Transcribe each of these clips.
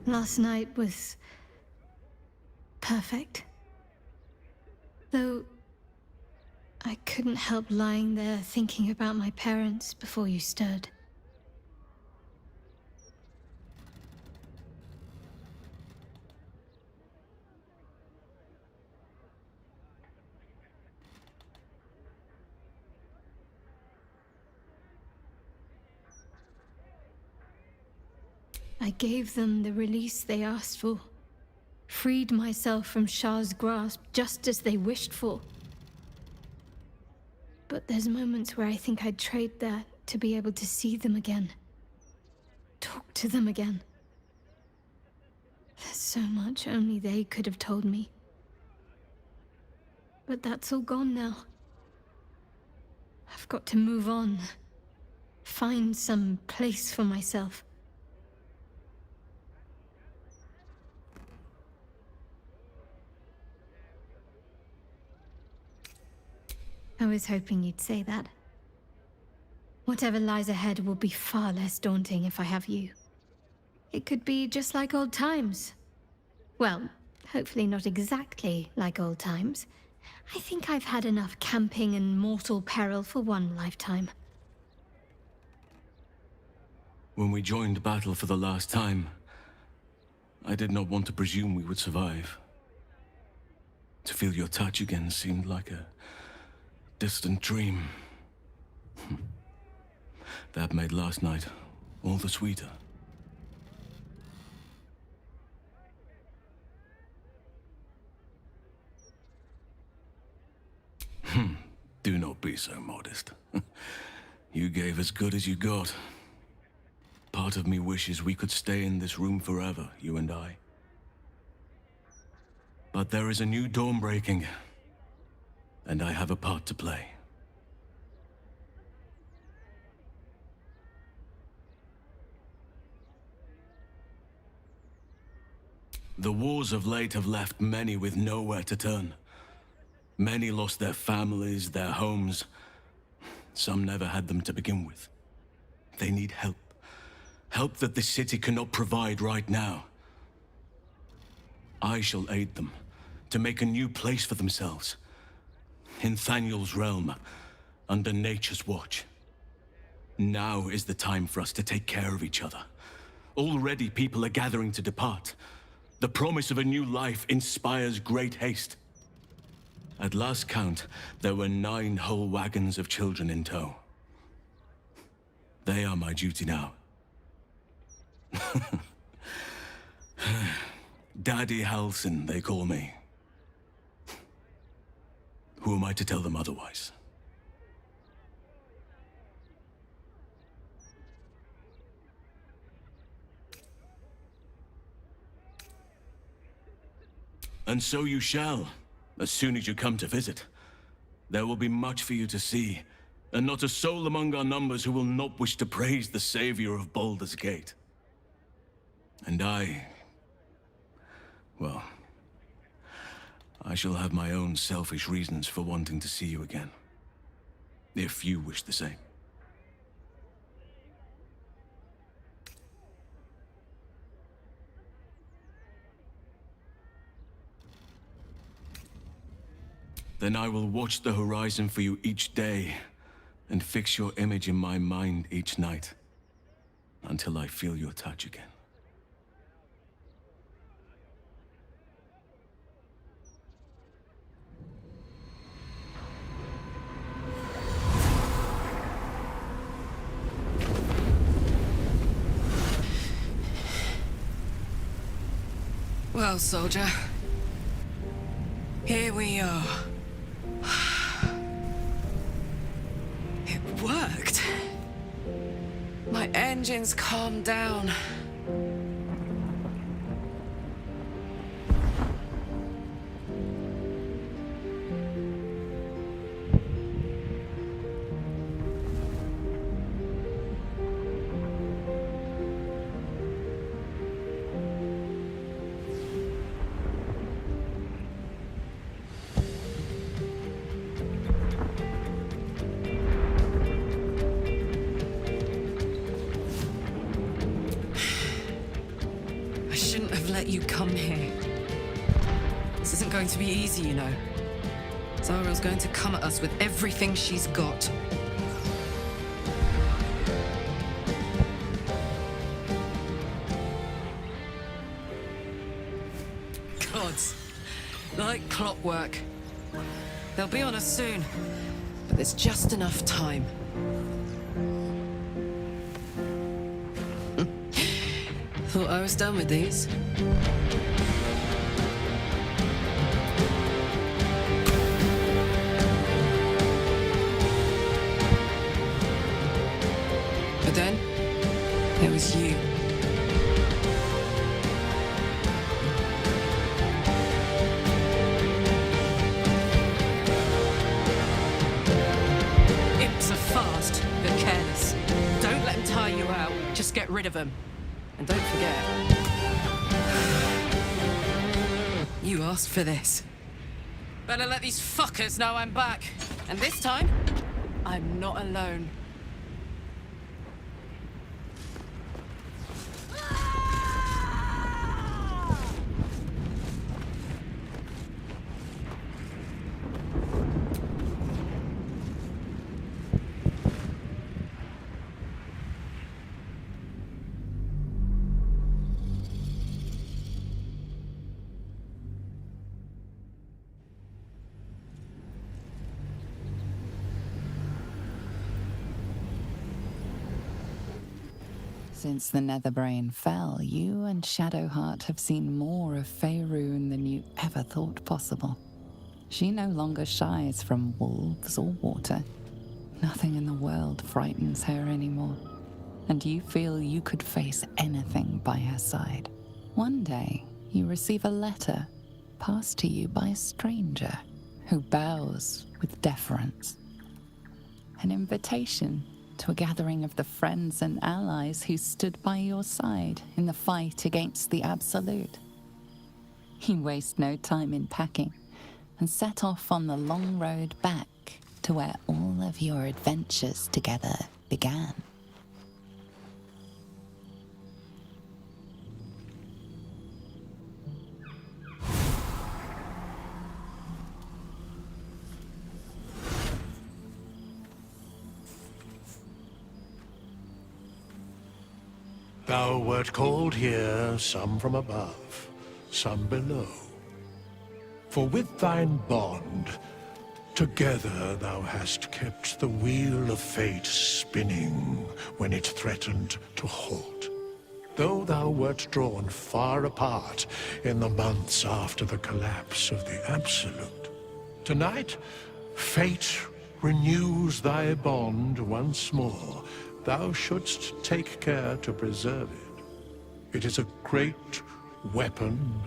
Last night was perfect. Though I couldn't help lying there thinking about my parents before you stirred. I gave them the release they asked for. Freed myself from Shah's grasp just as they wished for. But there's moments where I think I'd trade that to be able to see them again. Talk to them again. There's so much only they could have told me. But that's all gone now. I've got to move on. Find some place for myself. I was hoping you'd say that. Whatever lies ahead will be far less daunting if I have you. It could be just like old times. Well, hopefully not exactly like old times. I think I've had enough camping and mortal peril for one lifetime. When we joined battle for the last time, I did not want to presume we would survive. To feel your touch again seemed like a distant dream. That made last night all the sweeter. Do not be so modest. You gave as good as you got. Part of me wishes we could stay in this room forever, you and I. But there is a new dawn breaking, and I have a part to play. The wars of late have left many with nowhere to turn. Many lost their families, their homes. Some never had them to begin with. They need help. Help that this city cannot provide right now. I shall aid them to make a new place for themselves. In Thaniel's realm, under nature's watch. Now is the time for us to take care of each other. Already people are gathering to depart. The promise of a new life inspires great haste. At last count, there were 9 whole wagons of children in tow. They are my duty now. Daddy Halsin, they call me. Who am I to tell them otherwise? And so you shall, as soon as you come to visit. There will be much for you to see, and not a soul among our numbers who will not wish to praise the savior of Baldur's Gate. And well, I shall have my own selfish reasons for wanting to see you again, if you wish the same. Then I will watch the horizon for you each day, and fix your image in my mind each night, until I feel your touch again. Well, soldier, here we are. It worked. My engines calmed down. let you come here. This isn't going to be easy, you know. Zara's going to come at us with everything she's got. Gods, like clockwork. They'll be on us soon, but there's just enough time. Thought I was done with these. But then, there was you. Imps are fast, but careless. Don't let them tire you out. Just get rid of them. And don't forget, you asked for this. Better let these fuckers know I'm back. And this time, I'm not alone. Since the Netherbrain fell, you and Shadowheart have seen more of Faerun than you ever thought possible. She no longer shies from wolves or water. Nothing in the world frightens her anymore, and you feel you could face anything by her side. One day, you receive a letter passed to you by a stranger who bows with deference. An invitation to a gathering of the friends and allies who stood by your side in the fight against the Absolute. You waste no time in packing and set off on the long road back to where all of your adventures together began. Thou wert called here, some from above, some below. For with thine bond, together thou hast kept the wheel of fate spinning when it threatened to halt. Though thou wert drawn far apart in the months after the collapse of the Absolute, tonight, fate renews thy bond once more. Thou shouldst take care to preserve it. It is a great weapon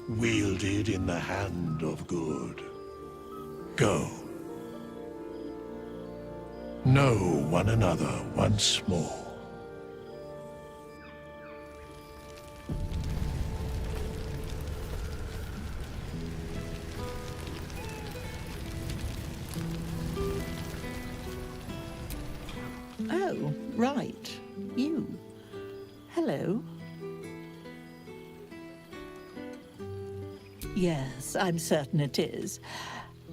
wielded in the hand of good. Go. Know one another once more. Oh, right. You. Hello. Yes, I'm certain it is.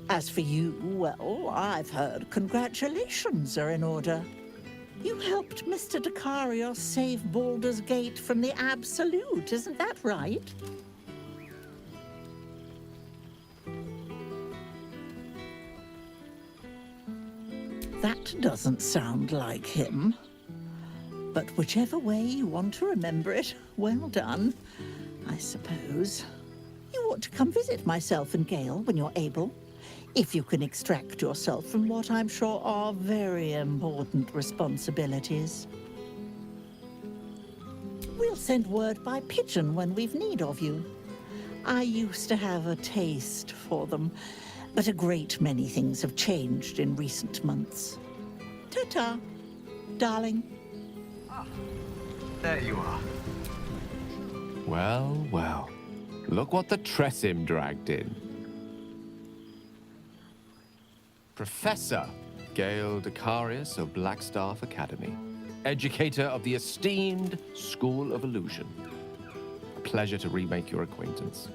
As for you, well, I've heard congratulations are in order. You helped Mr. Dakarios save Baldur's Gate from the Absolute, isn't that right? That doesn't sound like him. But whichever way you want to remember it, well done, I suppose. You ought to come visit myself and Gale when you're able, if you can extract yourself from what I'm sure are very important responsibilities. We'll send word by pigeon when we've need of you. I used to have a taste for them, but a great many things have changed in recent months. Ta-ta, darling. Ah, there you are. Well, well. Look what the Tressim dragged in. Professor Gale Dakarios of Blackstaff Academy, educator of the esteemed School of Illusion. A pleasure to remake your acquaintance.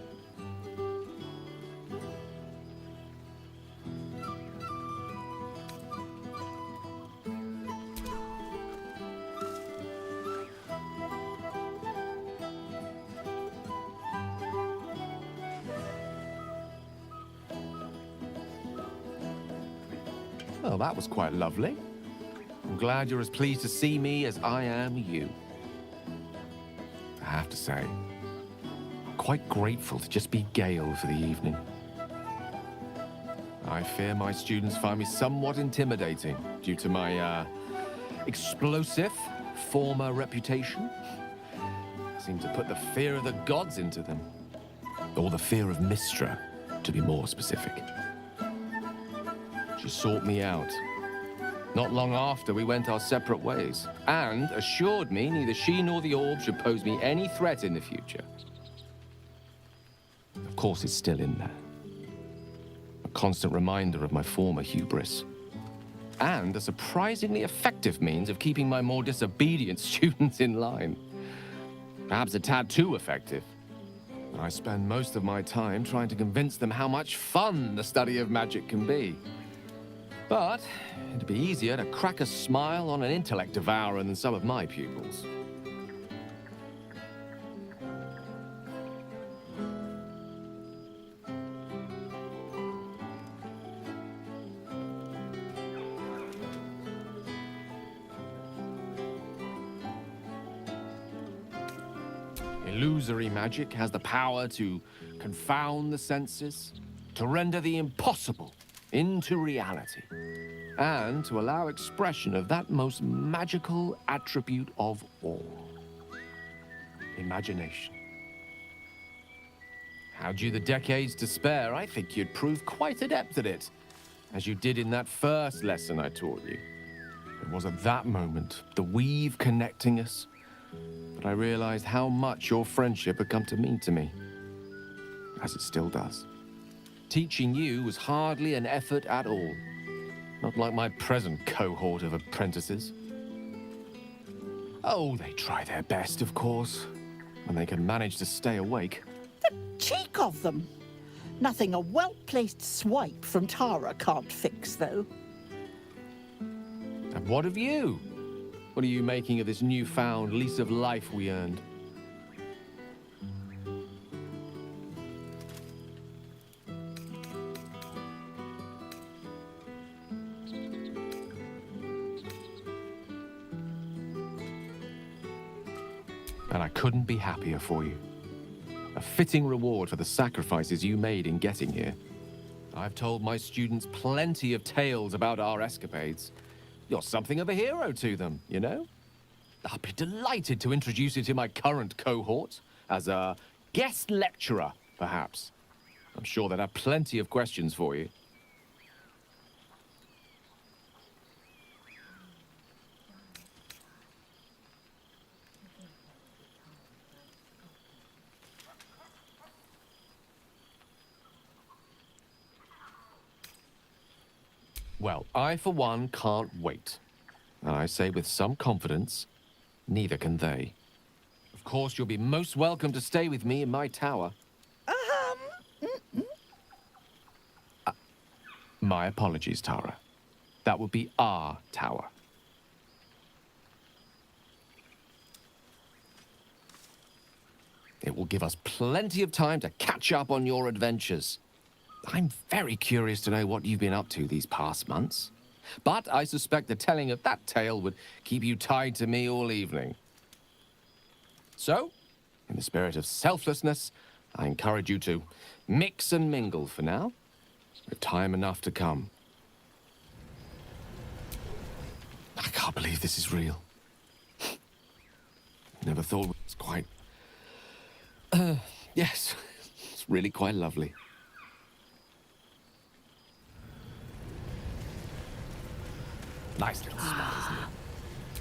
Well, that was quite lovely. I'm glad you're as pleased to see me as I am you. I have to say, I'm quite grateful to just be Gale for the evening. I fear my students find me somewhat intimidating due to my, explosive former reputation. I seem to put the fear of the gods into them. Or the fear of Mistra, to be more specific. She sought me out. Not long after, we went our separate ways, and assured me neither she nor the orb should pose me any threat in the future. Of course, it's still in there. A constant reminder of my former hubris. And a surprisingly effective means of keeping my more disobedient students in line. Perhaps a tad too effective. But I spend most of my time trying to convince them how much fun the study of magic can be. But it'd be easier to crack a smile on an intellect devourer than some of my pupils. Illusory magic has the power to confound the senses, to render the impossible into reality, and to allow expression of that most magical attribute of all, imagination. Had you the decades to spare, I think you'd prove quite adept at it, as you did in that first lesson I taught you. It was at that moment, the weave connecting us, that I realized how much your friendship had come to mean to me, as it still does. Teaching you was hardly an effort at all. Not like my present cohort of apprentices. Oh, they try their best, of course, when they can manage to stay awake. The cheek of them! Nothing a well-placed swipe from Tara can't fix, though. And what of you? What are you making of this newfound lease of life we earned? And I couldn't be happier for you. A fitting reward for the sacrifices you made in getting here. I've told my students plenty of tales about our escapades. You're something of a hero to them, you know? I'll be delighted to introduce you to my current cohort as a guest lecturer, perhaps. I'm sure they'll have plenty of questions for you. Well, I, for one, can't wait. And I say with some confidence, neither can they. Of course, you'll be most welcome to stay with me in my tower. My apologies, Tara. That would be our tower. It will give us plenty of time to catch up on your adventures. I'm very curious to know what you've been up to these past months. But I suspect the telling of that tale would keep you tied to me all evening. So, in the spirit of selflessness, I encourage you to mix and mingle for now, with time enough to come. I can't believe this is real. Never thought it was quite... yes, it's really quite lovely. Nice little spot, isn't it?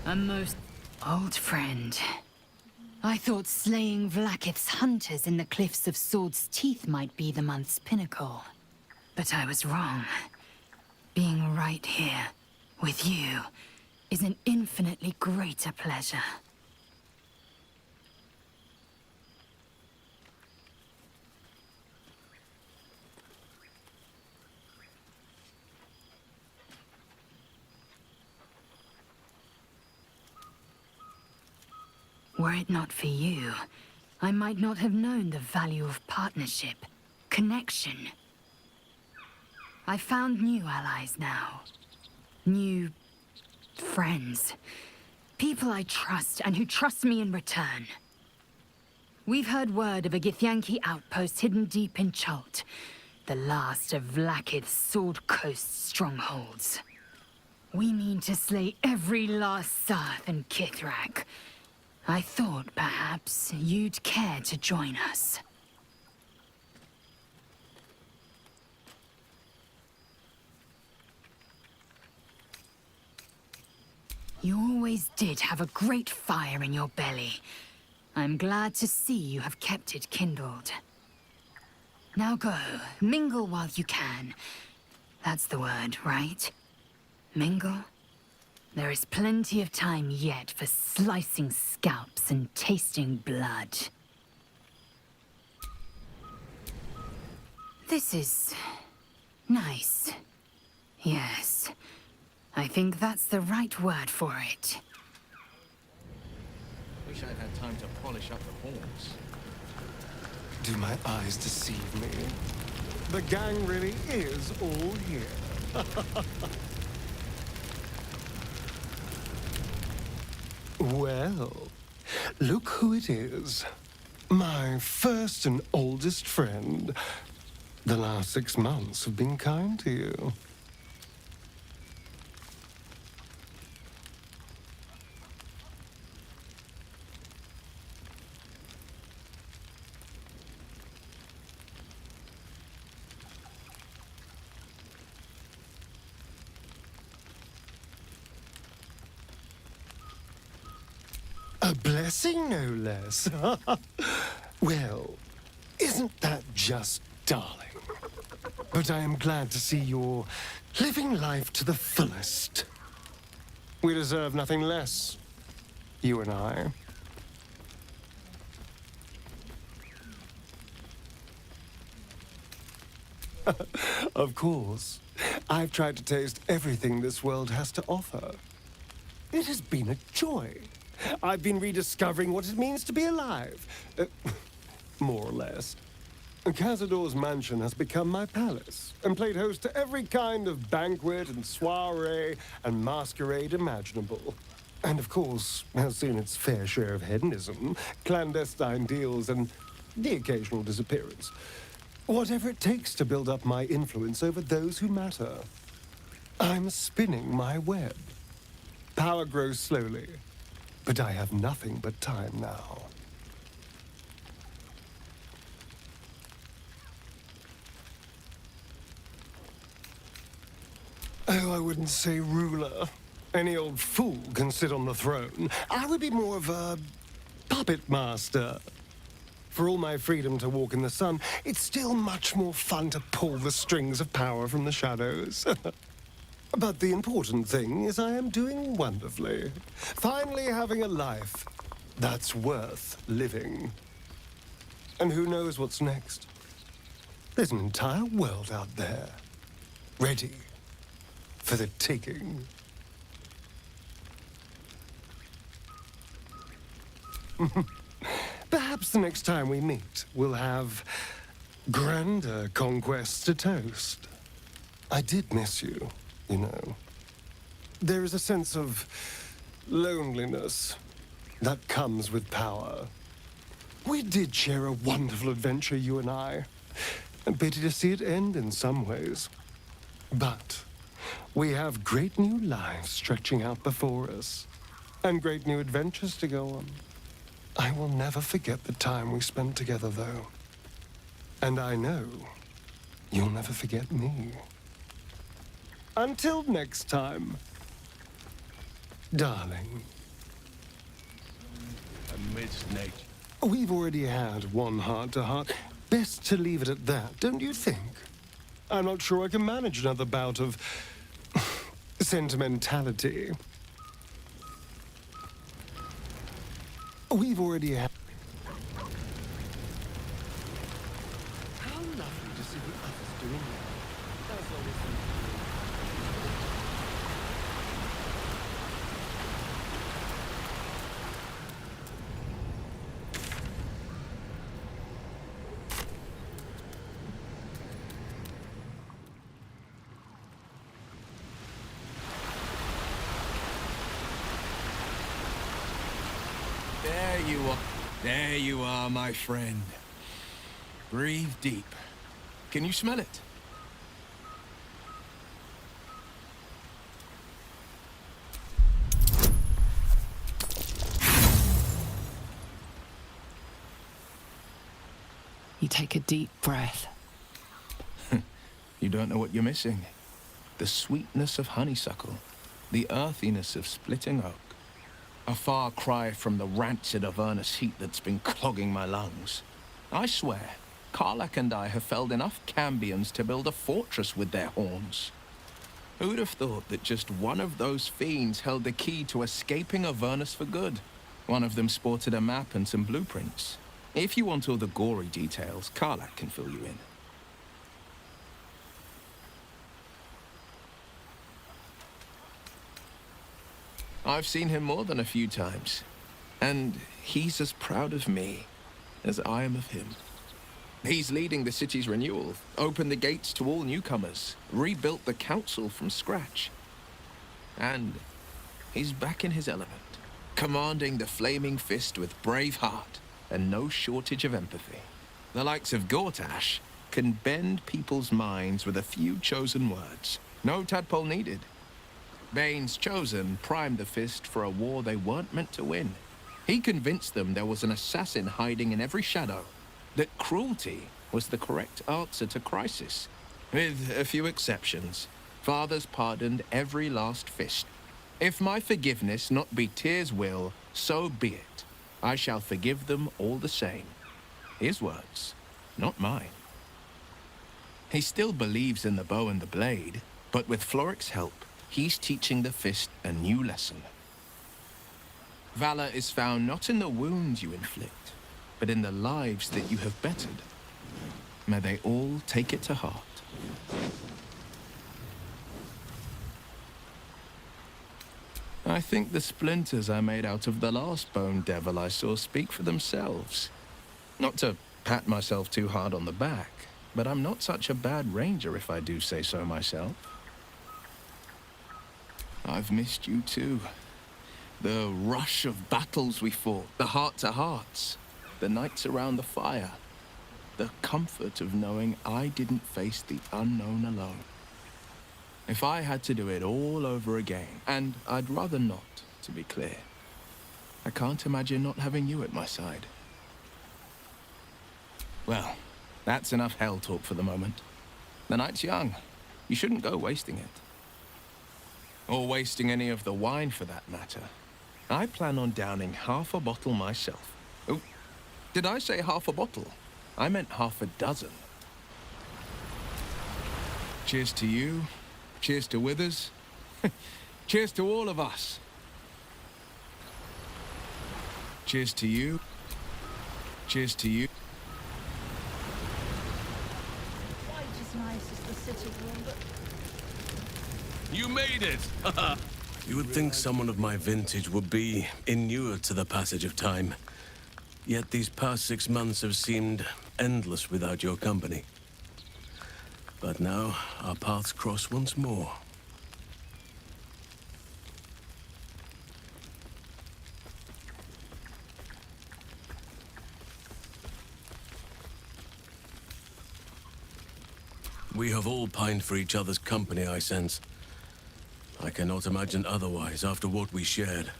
A most old friend. I thought slaying Vlaakith's hunters in the cliffs of Sword's Teeth might be the month's pinnacle. But I was wrong. Being right here, with you, is an infinitely greater pleasure. Were it not for you, I might not have known the value of partnership, connection. I found new allies now. New friends. People I trust and who trust me in return. We've heard word of a Githyanki outpost hidden deep in Chult, the last of Vlaakith's Sword Coast strongholds. We mean to slay every last Sarth and Kithrak. I thought perhaps you'd care to join us. You always did have a great fire in your belly. I'm glad to see you have kept it kindled. Now go, mingle while you can. That's the word, right? Mingle? There is plenty of time yet for slicing scalps and tasting blood. This is nice. Yes. I think that's the right word for it. Wish I'd had time to polish up the horns. Do my eyes deceive me? The gang really is all here. Well, look who it is. My first and oldest friend. The last 6 months have been kind to you. A blessing, no less. Well, isn't that just darling? But I am glad to see you're living life to the fullest. We deserve nothing less, you and I. Of course. I've tried to taste everything this world has to offer. It has been a joy. I've been rediscovering what it means to be alive. More or less. Cazador's mansion has become my palace, and played host to every kind of banquet and soiree and masquerade imaginable. And of course, has seen its fair share of hedonism, clandestine deals, and the occasional disappearance. Whatever it takes to build up my influence over those who matter. I'm spinning my web. Power grows slowly, but I have nothing but time now. Oh, I wouldn't say ruler. Any old fool can sit on the throne. I would be more of a puppet master. For all my freedom to walk in the sun, it's still much more fun to pull the strings of power from the shadows. But the important thing is I am doing wonderfully. Finally having a life that's worth living. And who knows what's next? There's an entire world out there, ready for the taking. Perhaps the next time we meet, we'll have grander conquests to toast. I did miss you, you know. There is a sense of loneliness that comes with power. We did share a wonderful adventure, you and I. And pity to see it end in some ways. But we have great new lives stretching out before us, and great new adventures to go on. I will never forget the time we spent together, though. And I know you'll never forget me. Until next time, darling. Amidst nature. We've already had one heart-to-heart. Best to leave it at that, don't you think? I'm not sure I can manage another bout of sentimentality. We've already had... How lovely to see the others doing that. As long as There you are. There you are, my friend. Breathe deep. Can you smell it? You take a deep breath. You don't know what you're missing. The sweetness of honeysuckle. The earthiness of splitting oak. A far cry from the rancid Avernus heat that's been clogging my lungs. I swear, Karlach and I have felled enough cambions to build a fortress with their horns. Who'd have thought that just one of those fiends held the key to escaping Avernus for good? One of them sported a map and some blueprints. If you want all the gory details, Karlach can fill you in. I've seen him more than a few times, and he's as proud of me as I am of him. He's leading the city's renewal, opened the gates to all newcomers, rebuilt the council from scratch. And he's back in his element, commanding the Flaming Fist with brave heart and no shortage of empathy. The likes of Gortash can bend people's minds with a few chosen words. No tadpole needed. Bane's Chosen primed the Fist for a war they weren't meant to win. He convinced them there was an assassin hiding in every shadow, that cruelty was the correct answer to crisis. With a few exceptions, fathers pardoned every last Fist. If my forgiveness not be Tyr's will, so be it. I shall forgive them all the same. His words, not mine. He still believes in the bow and the blade, but with Floric's help, he's teaching the Fist a new lesson. Valor is found not in the wounds you inflict, but in the lives that you have bettered. May they all take it to heart. I think the splinters I made out of the last bone devil I saw speak for themselves. Not to pat myself too hard on the back, but I'm not such a bad ranger if I do say so myself. I've missed you too. The rush of battles we fought, the heart-to-hearts, the nights around the fire, the comfort of knowing I didn't face the unknown alone. If I had to do it all over again, and I'd rather not, to be clear, I can't imagine not having you at my side. Well, that's enough hell talk for the moment. The night's young. You shouldn't go wasting it. Or wasting any of the wine, for that matter. I plan on downing half a bottle myself. Oh, did I say half a bottle? I meant half a dozen. Cheers to you. Cheers to Withers. Cheers to all of us. Cheers to you. Cheers to you. Quite as nice as the sitting room, but You made it! You would think someone of my vintage would be inured to the passage of time. Yet these past 6 months have seemed endless without your company. But now, our paths cross once more. We have all pined for each other's company, I sense. I cannot imagine otherwise after what we shared.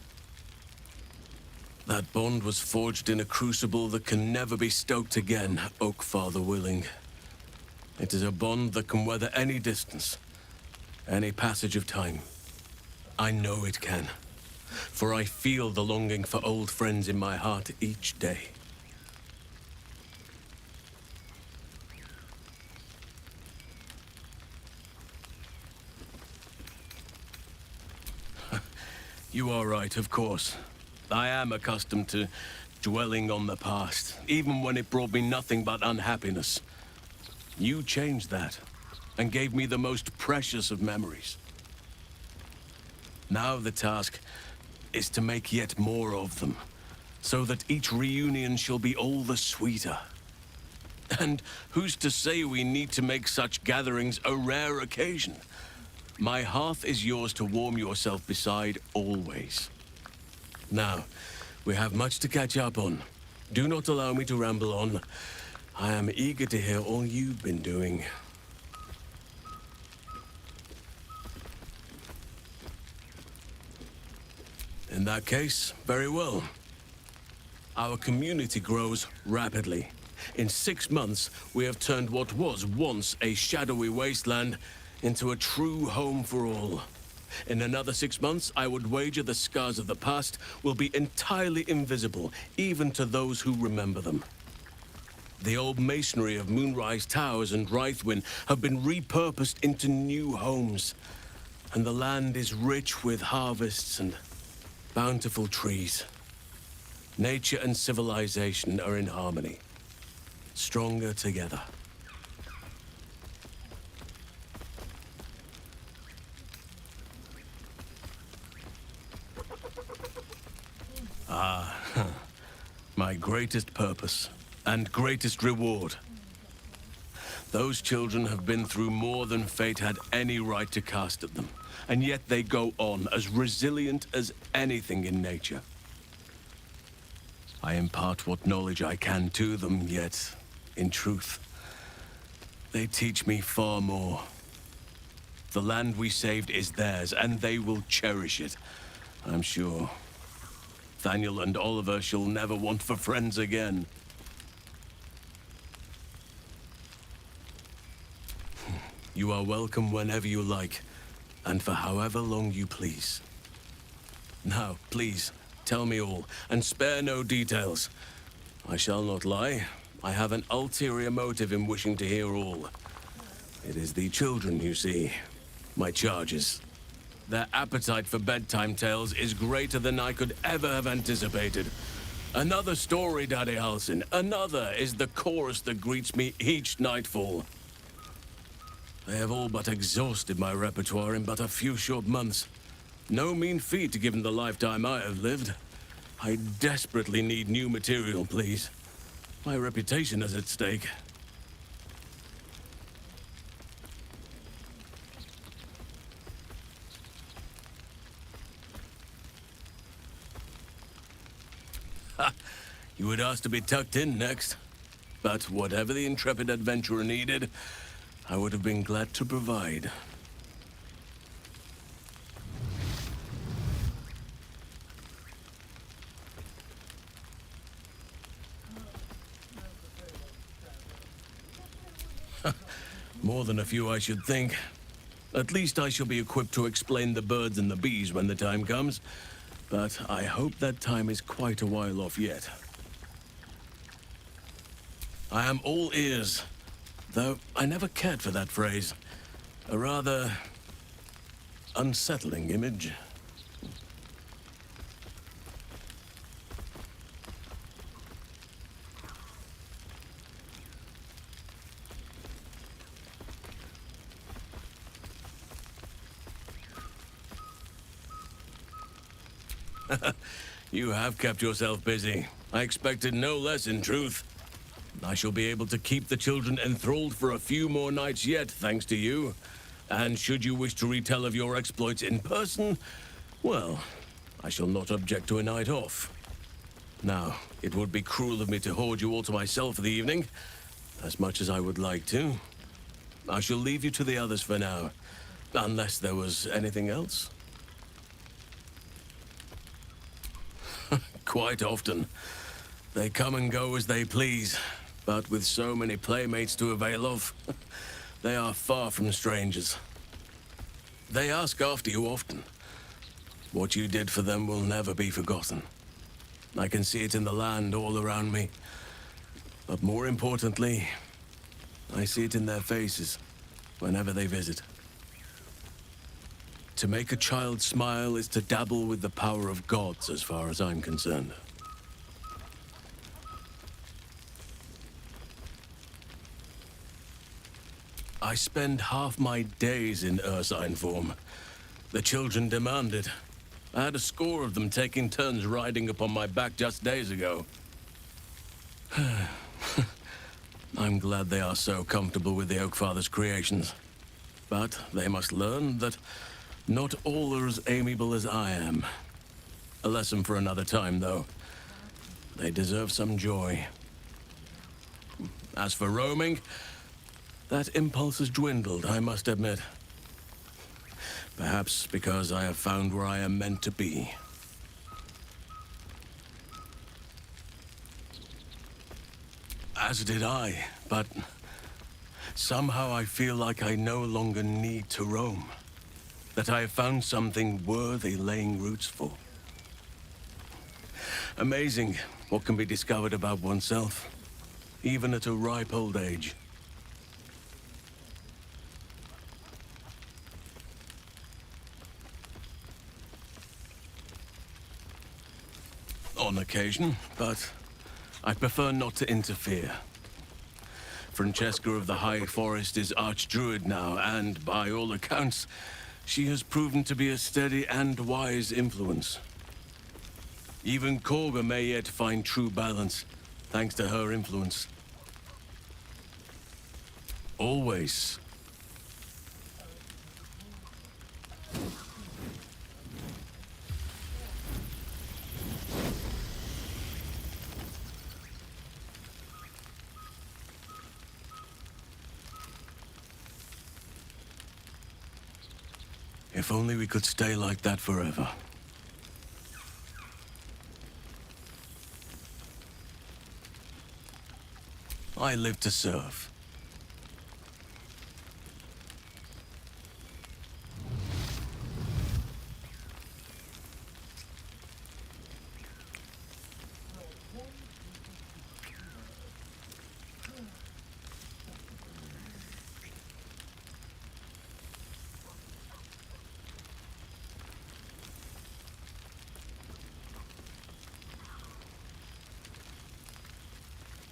That bond was forged in a crucible that can never be stoked again, Oak Father willing. It is a bond that can weather any distance, any passage of time. I know it can, for I feel the longing for old friends in my heart each day. You are right, of course. I am accustomed to dwelling on the past, even when it brought me nothing but unhappiness. You changed that, and gave me the most precious of memories. Now the task is to make yet more of them, so that each reunion shall be all the sweeter. And who's to say we need to make such gatherings a rare occasion? My hearth is yours to warm yourself beside always. Now, We have much to catch up on. Do not allow me to ramble on. I am eager to hear all you've been doing. In that case, very well. Our community grows rapidly. In 6 months, we have turned what was once a shadowy wasteland into a true home for all. In another 6 months, I would wager the scars of the past will be entirely invisible, even to those who remember them. The old masonry of Moonrise Towers and Rythwin have been repurposed into new homes, and the land is rich with harvests and bountiful trees. Nature and civilization are in harmony, stronger together. My greatest purpose and greatest reward. Those children have been through more than fate had any right to cast at them, and yet they go on as resilient as anything in nature. I impart what knowledge I can to them, yet, in truth, they teach me far more. The land we saved is theirs, and they will cherish it, I'm sure. Nathaniel and Oliver shall never want for friends again. You are welcome whenever you like, and for however long you please. Now, please, tell me all, and spare no details. I shall not lie. I have an ulterior motive in wishing to hear all. It is the children, you see, my charges. Their appetite for bedtime tales is greater than I could ever have anticipated. Another story, Daddy Halsin. Another is the chorus that greets me each nightfall. They have all but exhausted my repertoire in but a few short months. No mean feat given the lifetime I have lived. I desperately need new material, please. My reputation is at stake. You would ask to be tucked in next. But whatever the intrepid adventurer needed, I would have been glad to provide. More than a few, I should think. At least I shall be equipped to explain the birds and the bees when the time comes. But I hope that time is quite a while off yet. I am all ears, though I never cared for that phrase. A rather unsettling image. You have kept yourself busy. I expected no less, in truth. I shall be able to keep the children enthralled for a few more nights yet, thanks to you. And should you wish to retell of your exploits in person, well, I shall not object to a night off. Now, it would be cruel of me to hoard you all to myself for the evening, as much as I would like to. I shall leave you to the others for now, unless there was anything else. Quite often. They come and go as they please, but with so many playmates to avail of, they are far from strangers. They ask after you often. What you did for them will never be forgotten. I can see it in the land all around me. But more importantly, I see it in their faces whenever they visit. To make a child smile is to dabble with the power of gods, as far as I'm concerned. I spend half my days in ursine form. The children demand it. I had a score of them taking turns riding upon my back just days ago. I'm glad they are so comfortable with the Oakfather's creations. But they must learn that not all are as amiable as I am. A lesson for another time, though. They deserve some joy. As for roaming, that impulse has dwindled, I must admit. Perhaps because I have found where I am meant to be. As did I, but somehow I feel like I no longer need to roam. That I have found something worthy laying roots for. Amazing what can be discovered about oneself, even at a ripe old age. On occasion, but I prefer not to interfere. Francesca of the High Forest is Archdruid now, and by all accounts, she has proven to be a steady and wise influence. Even Korga may yet find true balance, thanks to her influence. Always. If only we could stay like that forever. I live to serve.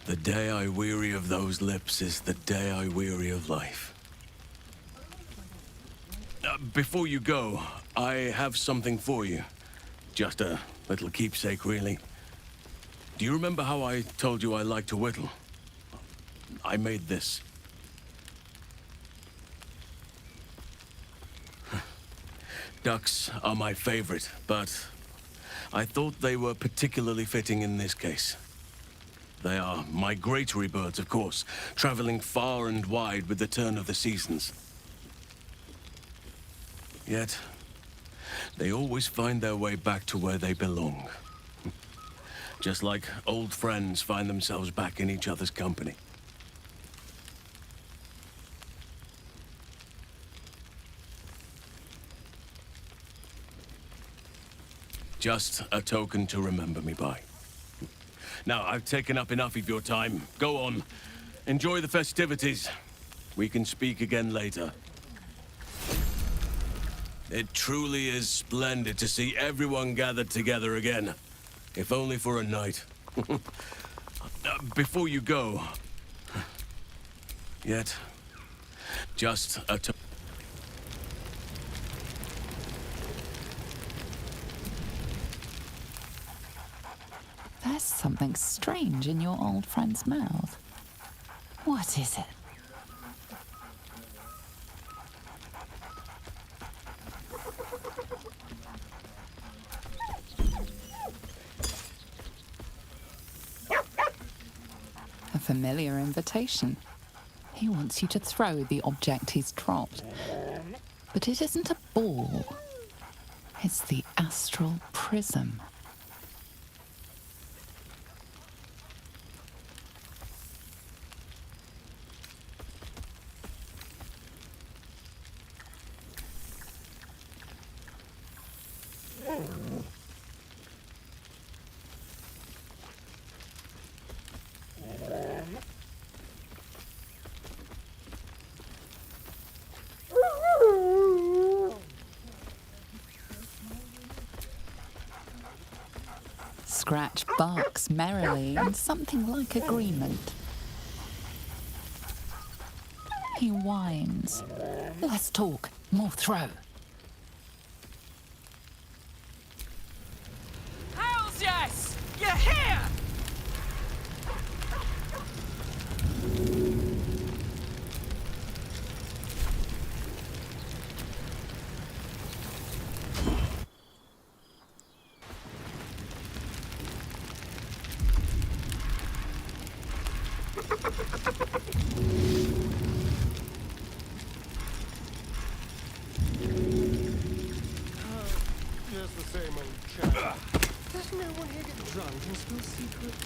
The day I weary of those lips is the day I weary of life. Before you go, I have something for you. Just a little keepsake, really. Do you remember how I told you I like to whittle? I made this. Ducks are my favorite, but I thought they were particularly fitting in this case. They are migratory birds, of course, traveling far and wide with the turn of the seasons. Yet, they always find their way back to where they belong. Just like old friends find themselves back in each other's company. Just a token to remember me by. Now, I've taken up enough of your time. Go on. Enjoy the festivities. We can speak again later. It truly is splendid to see everyone gathered together again. If only for a night. Before you go... Yet... Just a token. There's something strange in your old friend's mouth. What is it? A familiar invitation. He wants you to throw the object he's dropped. But it isn't a ball. It's the astral prism. Scratch barks merrily in something like agreement. He whines. Less talk, more throw. Hells yes! You're here! Just the same old chat. Does no one here get drunk and spill secrets?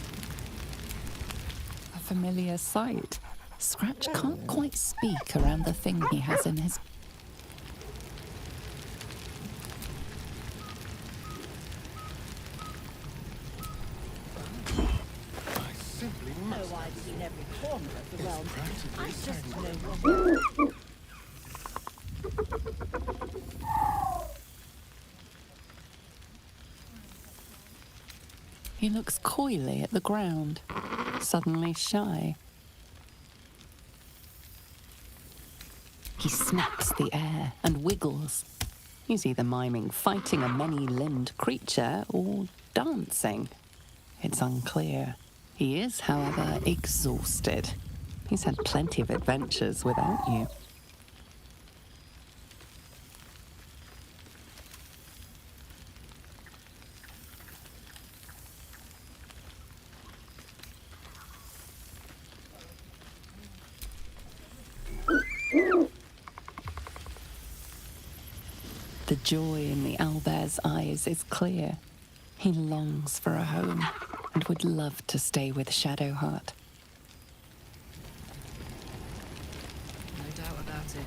A familiar sight. Scratch can't quite speak around the thing he has in his... I simply must. Oh, I've seen every corner of the realm. I just know what... He looks coyly at the ground, suddenly shy. He snaps the air and wiggles. He's either miming fighting a many-limbed creature or dancing. It's unclear. He is, however, exhausted. He's had plenty of adventures without you. The joy in the owlbear's eyes is clear. He longs for a home and would love to stay with Shadowheart. No doubt about it.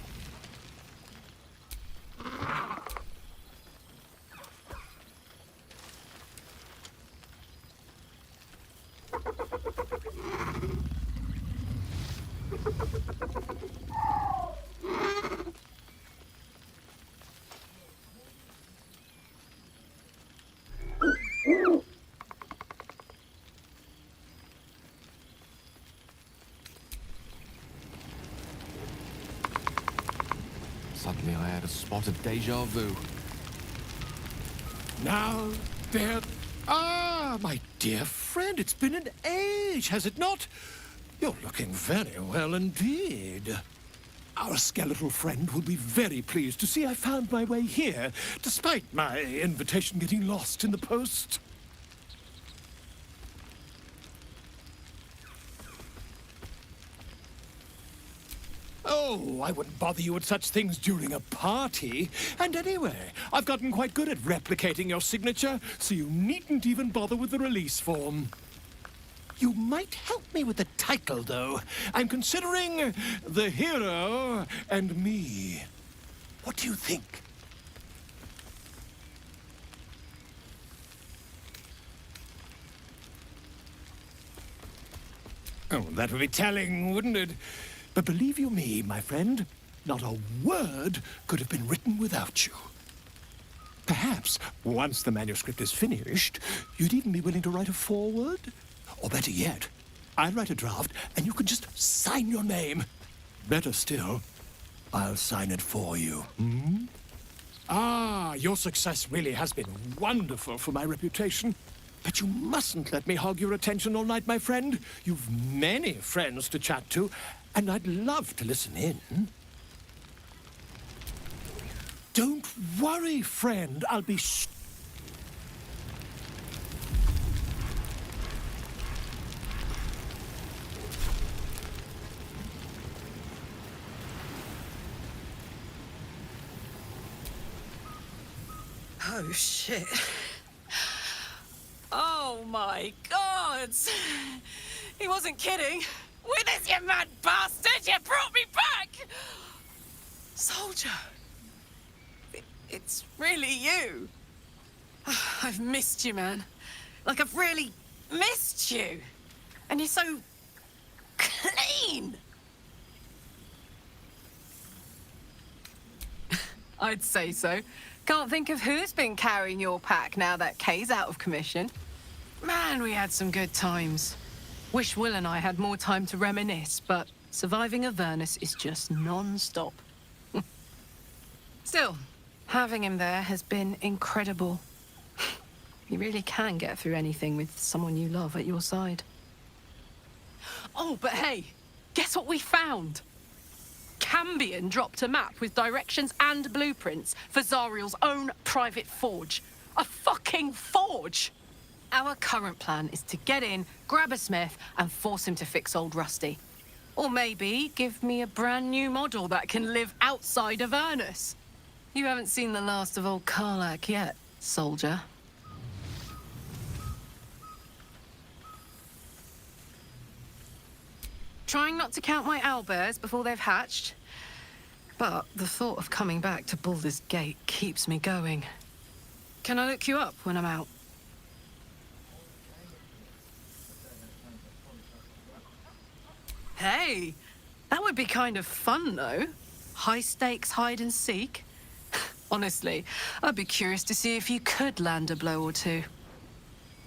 Suddenly I had a spot of deja vu. Now, there... Ah, my dear friend, it's been an age, has it not? You're looking very well indeed. Our skeletal friend will be very pleased to see I found my way here, despite my invitation getting lost in the post. Oh, I wouldn't bother you with such things during a party. And anyway, I've gotten quite good at replicating your signature, so you needn't even bother with the release form. You might help me with the title, though. I'm considering The Hero and Me. What do you think? Oh, that would be telling, wouldn't it? But believe you me, my friend, not a word could have been written without you. Perhaps, once the manuscript is finished, you'd even be willing to write a foreword? Or better yet, I'll write a draft and you can just sign your name. Better still, I'll sign it for you. Hmm? Ah, your success really has been wonderful for my reputation. But you mustn't let me hog your attention all night, my friend. You've many friends to chat to, and I'd love to listen in. Don't worry, friend. I'll be Oh, shit. Oh, my God! He wasn't kidding. Withers, you mad bastard! You brought me back! Soldier! It's really you. I've missed you, man. Like, I've really missed you. And you're so clean. I'd say so. Can't think of who's been carrying your pack now that Kay's out of commission. Man, we had some good times. Wish Will and I had more time to reminisce, but surviving Avernus is just non-stop. Still, having him there has been incredible. You really can get through anything with someone you love at your side. Oh, but hey, guess what we found? Cambion dropped a map with directions and blueprints for Zariel's own private forge. A fucking forge! Our current plan is to get in, grab a smith, and force him to fix old Rusty. Or maybe give me a brand new model that can live outside of Ernest. You haven't seen the last of old Karlak yet, soldier. Trying not to count my owlbears before they've hatched. But the thought of coming back to Baldur's Gate keeps me going. Can I look you up when I'm out? Hey, that would be kind of fun, though. High-stakes hide and seek. Honestly, I'd be curious to see if you could land a blow or two.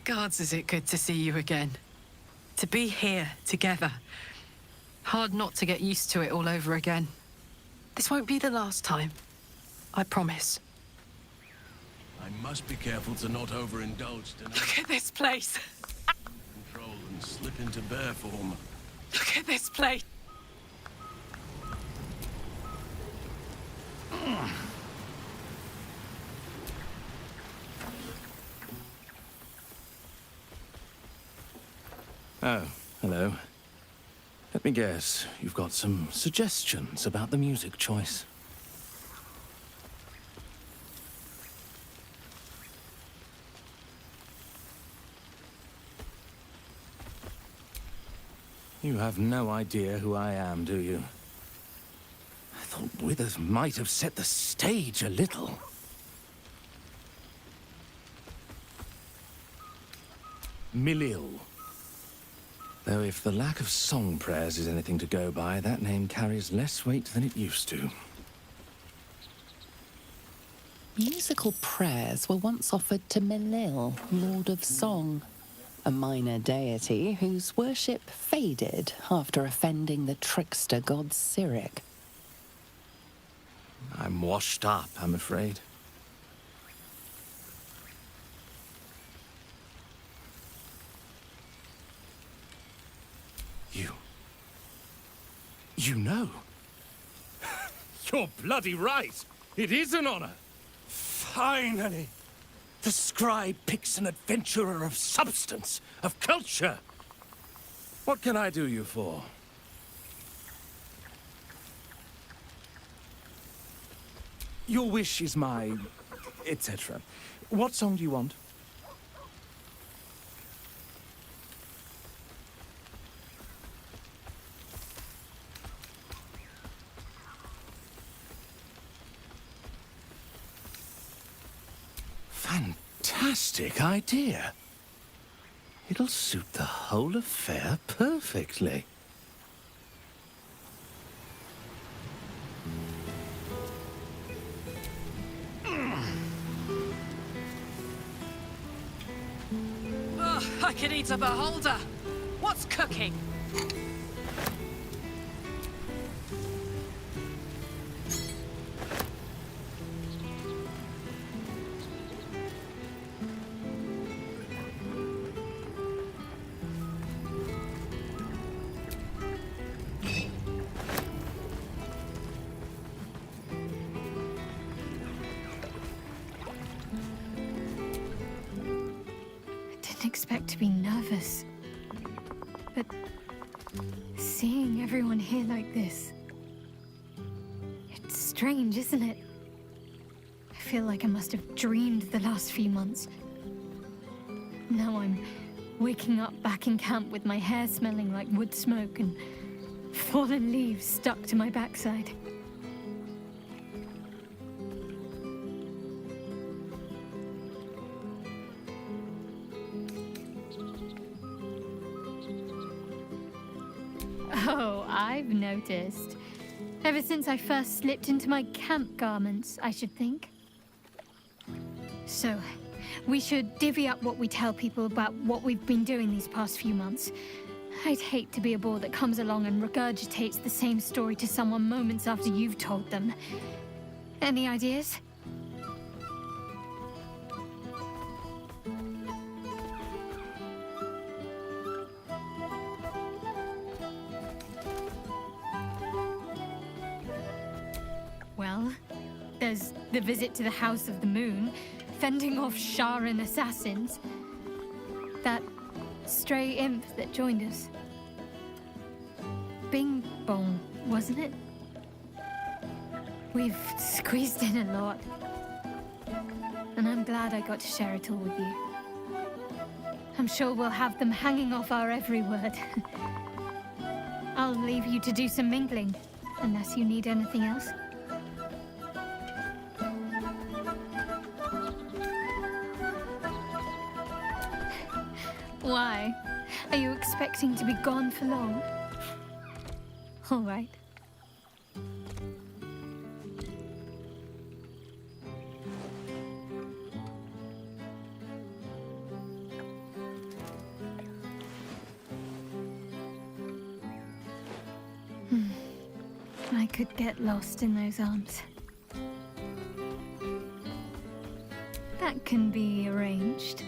Gods, is it good to see you again. To be here, together. Hard not to get used to it all over again. This won't be the last time. I promise. I must be careful to not overindulge tonight. Look at this place. Control and slip into bear form. Look at this place. Oh, hello. Let me guess, you've got some suggestions about the music choice. You have no idea who I am, do you? I thought Withers might have set the stage a little. Milil. Though if the lack of song prayers is anything to go by, that name carries less weight than it used to. Musical prayers were once offered to Milil, Lord of Song, a minor deity whose worship faded after offending the trickster god Cyric. I'm washed up, I'm afraid. You know? You're bloody right. It is an honor. Finally. The scribe picks an adventurer of substance, of culture. What can I do you for? Your wish is my... etc. What song do you want? Fantastic idea. It'll suit the whole affair perfectly. Ugh, I could eat a beholder. What's cooking? Expect to be nervous, but seeing everyone here like this, it's strange, isn't it? I feel like I must have dreamed the last few months. Now I'm waking up back in camp with my hair smelling like wood smoke and fallen leaves stuck to my backside. Oh, I've noticed. Ever since I first slipped into my camp garments, I should think. So, we should divvy up what we tell people about what we've been doing these past few months. I'd hate to be a bore that comes along and regurgitates the same story to someone moments after you've told them. Any ideas? Well, there's the visit to the House of the Moon, fending off Sharan assassins. stray imp that joined us. Bing Bong, wasn't it? We've squeezed in a lot. And I'm glad I got to share it all with you. I'm sure we'll have them hanging off our every word. I'll leave you to do some mingling, unless you need anything else. Why? Are you expecting to be gone for long? All right. I could get lost in those arms. That can be arranged.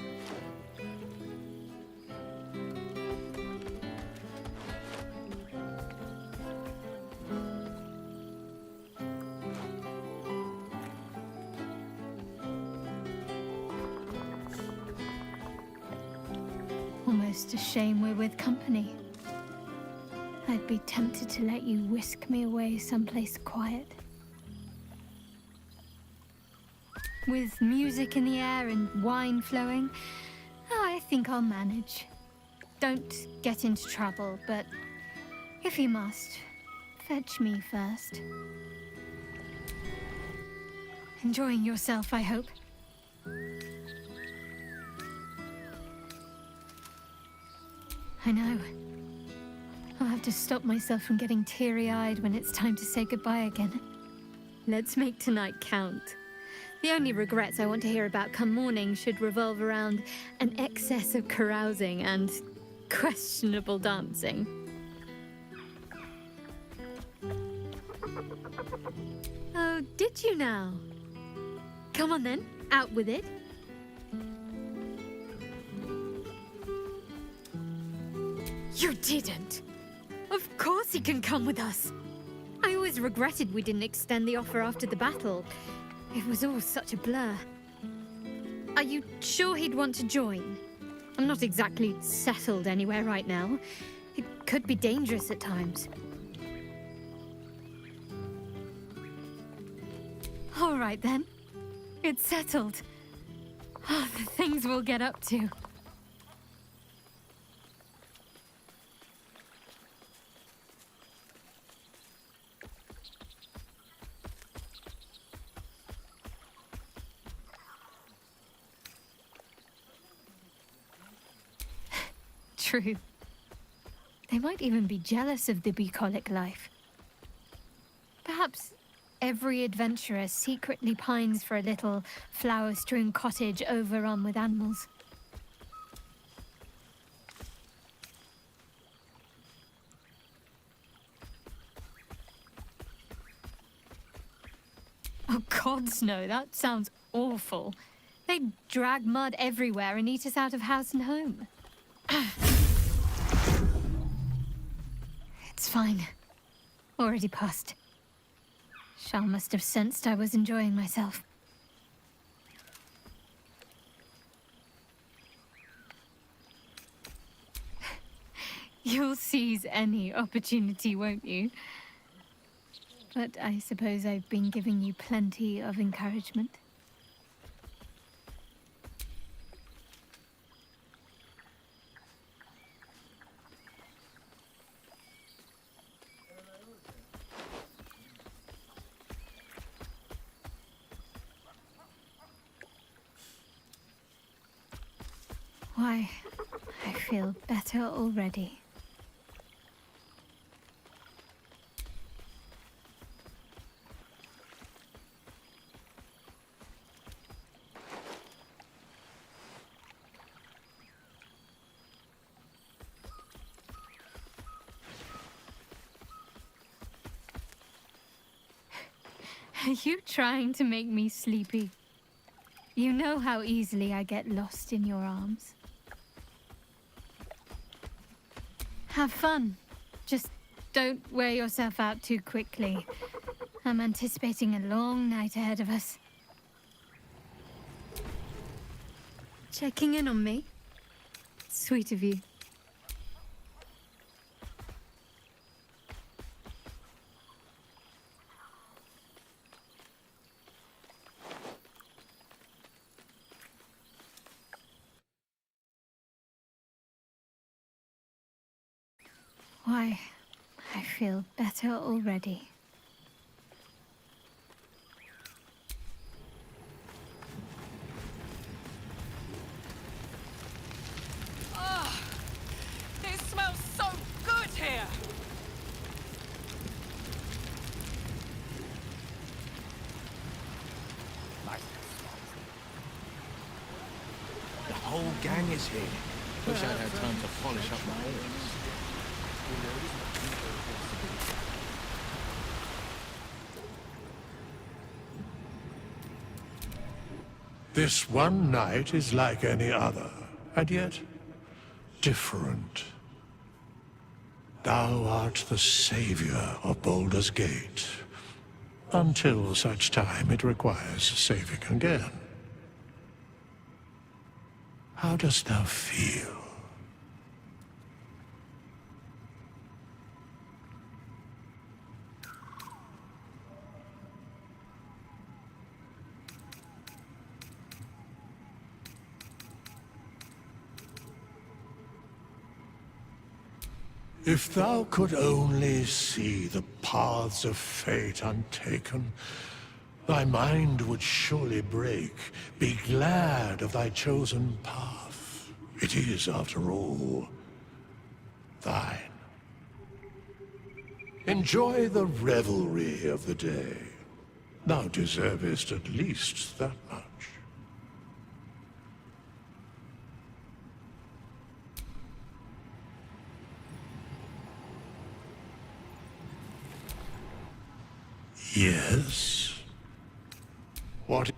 Almost a shame we're with company. I'd be tempted to let you whisk me away someplace quiet. With music in the air and wine flowing, I think I'll manage. Don't get into trouble, but if you must, fetch me first. Enjoying yourself, I hope. I know. I'll have to stop myself from getting teary-eyed when it's time to say goodbye again. Let's make tonight count. The only regrets I want to hear about come morning should revolve around an excess of carousing and questionable dancing. Oh, did you now? Come on then, out with it. You didn't! Of course he can come with us! I always regretted we didn't extend the offer after the battle. It was all such a blur. Are you sure he'd want to join? I'm not exactly settled anywhere right now. It could be dangerous at times. All right then. It's settled. Oh, the things we'll get up to. True. They might even be jealous of the bucolic life. Perhaps every adventurer secretly pines for a little flower-strewn cottage overrun with animals. Oh, gods no, that sounds awful. They'd drag mud everywhere and eat us out of house and home. It's fine. Already passed. Shal must have sensed I was enjoying myself. You'll seize any opportunity, won't you? But I suppose I've been giving you plenty of encouragement. Why, I feel better already. Are you trying to make me sleepy? You know how easily I get lost in your arms. Have fun. Just don't wear yourself out too quickly. I'm anticipating a long night ahead of us. Checking in on me? Sweet of you. Why, I feel better already. Oh, it smells so good here! The whole gang is here. Wish I'd had time to polish up my herbs. This one night is like any other, and yet different. Thou art the savior of Baldur's Gate, until such time it requires saving again. How dost thou feel? If thou could only see the paths of fate untaken, thy mind would surely break. Be glad of thy chosen path. It is, after all, thine. Enjoy the revelry of the day. Thou deservest at least that much. Yes? What?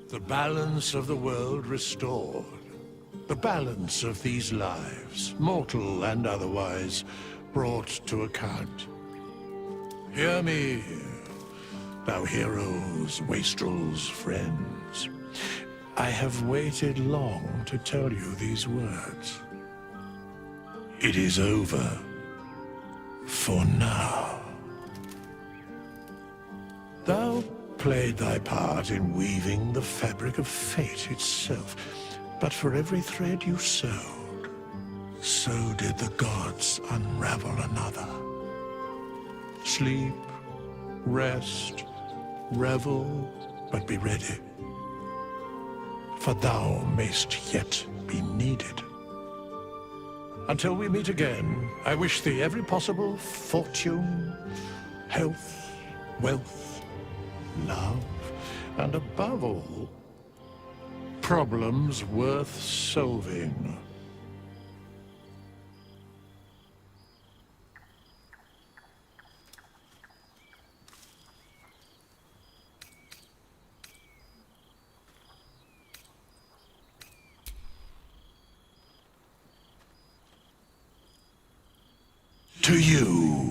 The balance of the world restored. The balance of these lives, mortal and otherwise, brought to account. Hear me, thou heroes, wastrels, friends. I have waited long to tell you these words. It is over. For now. Thou played thy part in weaving the fabric of fate itself, but for every thread you sewed, so did the gods unravel another. Sleep, rest, revel, but be ready. For thou mayst yet be needed. Until we meet again, I wish thee every possible fortune, health, wealth, love, and above all, problems worth solving. To you.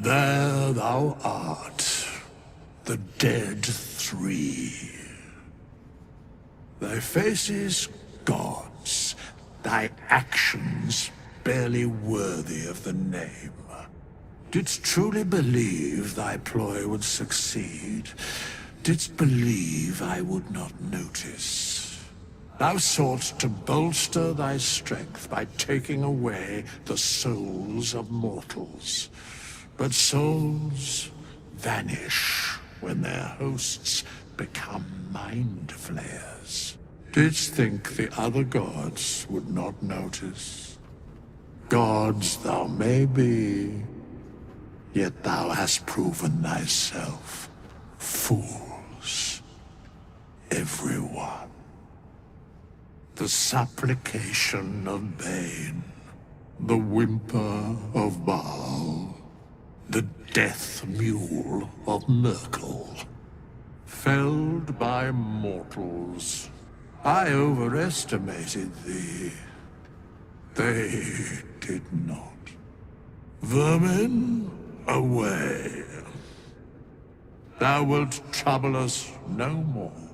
There thou art, the dead three. Thy faces gods, thy actions barely worthy of the name. Didst truly believe thy ploy would succeed? Didst believe I would not notice? Thou sought to bolster thy strength by taking away the souls of mortals. But souls vanish when their hosts become mind flayers. Didst think the other gods would not notice? Gods thou may be, yet thou hast proven thyself fools. Everyone. The supplication of Bane, the whimper of Baal, the death mule of Merkel. Felled by mortals. I overestimated thee. They did not. Vermin, away. Thou wilt trouble us no more.